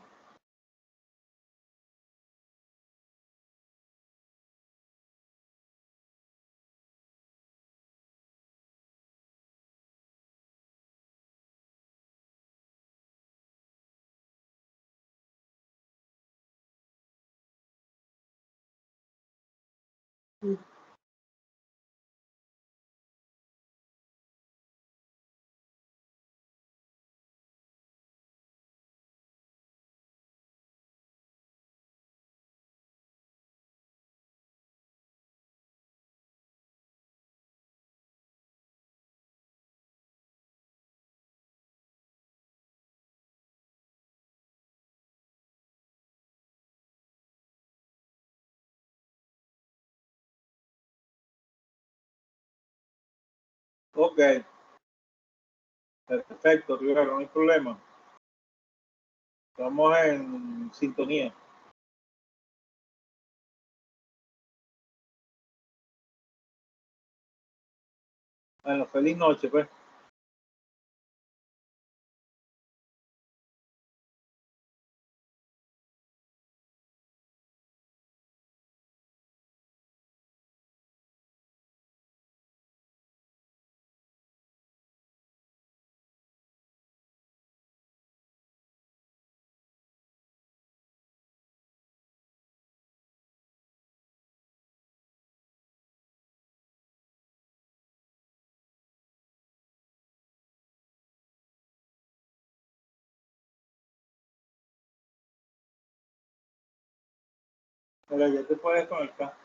Ok, perfecto, Rivero, no hay problema. Estamos en sintonía. Bueno, feliz noche, pues. Mira, ya te puedes conectar.